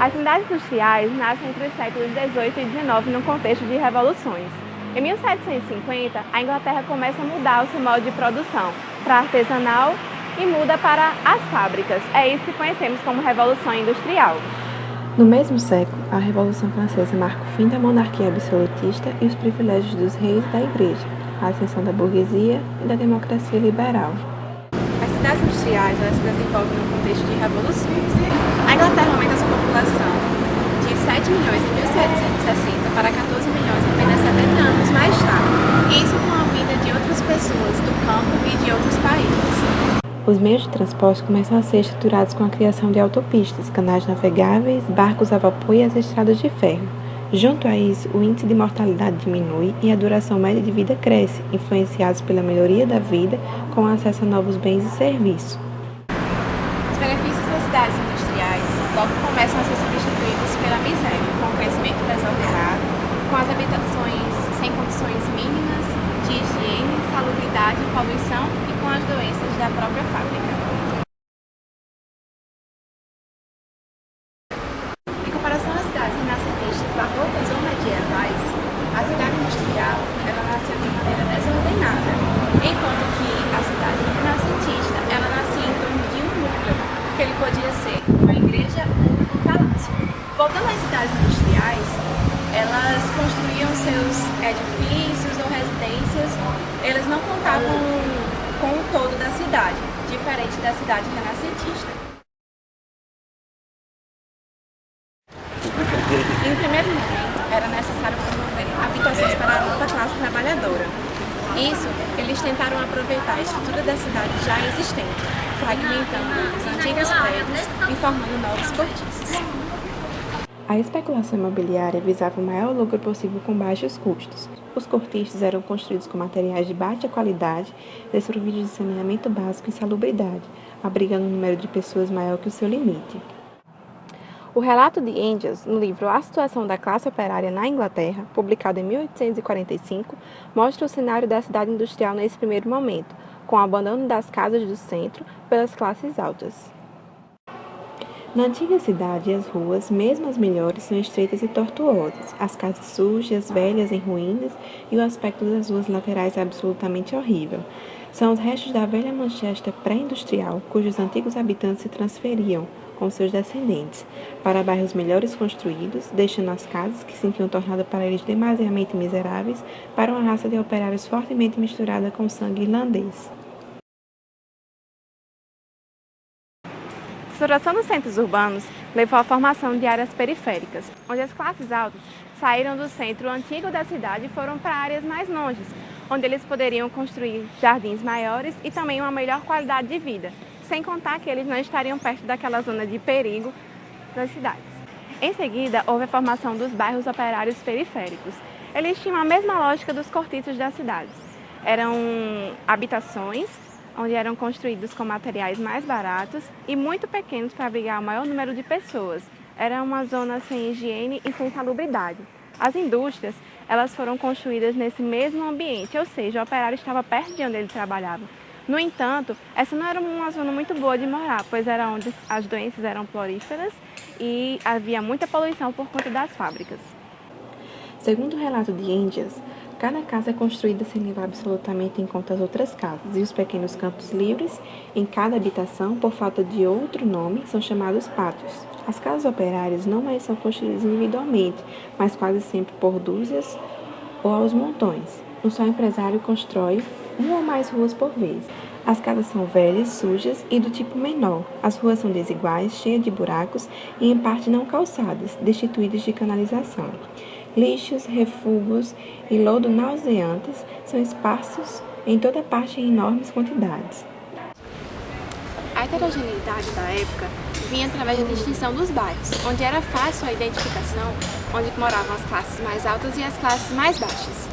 As cidades industriais nascem entre os séculos XVIII e XIX num contexto de revoluções. Em 1750, a Inglaterra começa a mudar o seu modo de produção para artesanal e muda para as fábricas. É isso que conhecemos como Revolução Industrial. No mesmo século, a Revolução Francesa marca o fim da monarquia absolutista e os privilégios dos reis e da igreja, a ascensão da burguesia e da democracia liberal. As cidades industriais se desenvolvem num contexto de revoluções. A Inglaterra aumenta sua população de 7 milhões em 1760 para 14 milhões apenas 70 anos mais tarde. Isso com a vinda de outras pessoas do campo e de outros países. Os meios de transporte começam a ser estruturados com a criação de autopistas, canais navegáveis, barcos a vapor e as estradas de ferro. Junto a isso, o índice de mortalidade diminui e a duração média de vida cresce, influenciados pela melhoria da vida com acesso a novos bens e serviços. Os benefícios das cidades industriais logo começam a ser substituídos pela miséria, com o crescimento desordenado, com as habitações sem condições mínimas de higiene, salubridade, poluição e com as doenças da própria fábrica. Em comparação às cidades renascentistas, barrocas ou medievais, a cidade industrial ela nasceu de maneira desordenada, enquanto que a cidade renascentista ela nascia em torno de um núcleo, que ele podia ser uma igreja ou um palácio. Voltando às cidades industriais, elas construíam seus edifícios ou residências, eles não contavam com o todo da cidade, diferente da cidade renascentista. Em primeiro momento, era necessário promover habitações para a alta classe trabalhadora. Isso, eles tentaram aproveitar a estrutura da cidade já existente, fragmentando os antigos prédios e formando novos cortiços. A especulação imobiliária visava o maior lucro possível com baixos custos. Os cortiços eram construídos com materiais de baixa qualidade, desprovidos de saneamento básico e salubridade, abrigando um número de pessoas maior que o seu limite. O relato de Engels, no livro A Situação da Classe Operária na Inglaterra, publicado em 1845, mostra o cenário da cidade industrial nesse primeiro momento, com o abandono das casas do centro pelas classes altas. Na antiga cidade, as ruas, mesmo as melhores, são estreitas e tortuosas, as casas sujas, velhas, em ruínas e o aspecto das ruas laterais é absolutamente horrível. São os restos da velha Manchester pré-industrial, cujos antigos habitantes se transferiam, com seus descendentes, para bairros melhores construídos, deixando as casas, que se sentiam tornadas para eles demasiadamente miseráveis, para uma raça de operários fortemente misturada com sangue irlandês. A estruturação dos centros urbanos levou à formação de áreas periféricas, onde as classes altas saíram do centro antigo da cidade e foram para áreas mais longes, onde eles poderiam construir jardins maiores e também uma melhor qualidade de vida, sem contar que eles não estariam perto daquela zona de perigo das cidades. Em seguida, houve a formação dos bairros operários periféricos. Eles tinham a mesma lógica dos cortiços das cidades. Eram habitações onde eram construídos com materiais mais baratos e muito pequenos para abrigar o maior número de pessoas. Era uma zona sem higiene e sem salubridade. As indústrias, elas foram construídas nesse mesmo ambiente, ou seja, o operário estava perto de onde ele trabalhava. No entanto, essa não era uma zona muito boa de morar, pois era onde as doenças eram prolíferas e havia muita poluição por conta das fábricas. Segundo o relato de Engels, cada casa é construída sem levar absolutamente em conta as outras casas, e os pequenos campos livres em cada habitação, por falta de outro nome, são chamados pátios. As casas operárias não mais são construídas individualmente, mas quase sempre por dúzias ou aos montões. Um só empresário constrói uma ou mais ruas por vez. As casas são velhas, sujas e do tipo menor. As ruas são desiguais, cheias de buracos e em parte não calçadas, destituídas de canalização. Lixos, refugos e lodo nauseantes são esparsos em toda parte em enormes quantidades. A heterogeneidade da época vinha através da distinção dos bairros, onde era fácil a identificação onde moravam as classes mais altas e as classes mais baixas.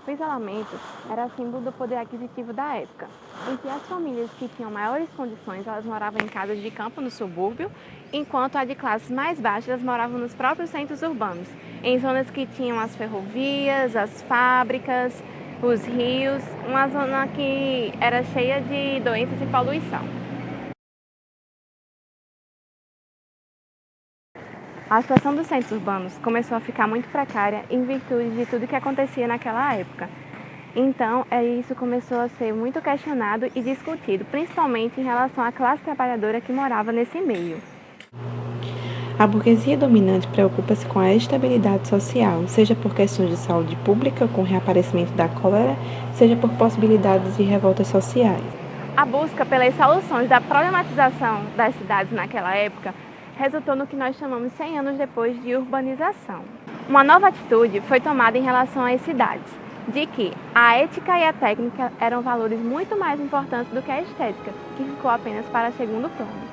O isolamento era símbolo do poder aquisitivo da época, em que as famílias que tinham maiores condições elas moravam em casas de campo no subúrbio, enquanto a de classes mais baixas moravam nos próprios centros urbanos, em zonas que tinham as ferrovias, as fábricas, os rios, uma zona que era cheia de doenças e poluição. A situação dos centros urbanos começou a ficar muito precária em virtude de tudo que acontecia naquela época. Então, isso começou a ser muito questionado e discutido, principalmente em relação à classe trabalhadora que morava nesse meio. A burguesia dominante preocupa-se com a estabilidade social, seja por questões de saúde pública, com o reaparecimento da cólera, seja por possibilidades de revoltas sociais. A busca pelas soluções da problematização das cidades naquela época resultou no que nós chamamos 100 anos depois de urbanização. Uma nova atitude foi tomada em relação às cidades, de que a ética e a técnica eram valores muito mais importantes do que a estética, que ficou apenas para segundo plano.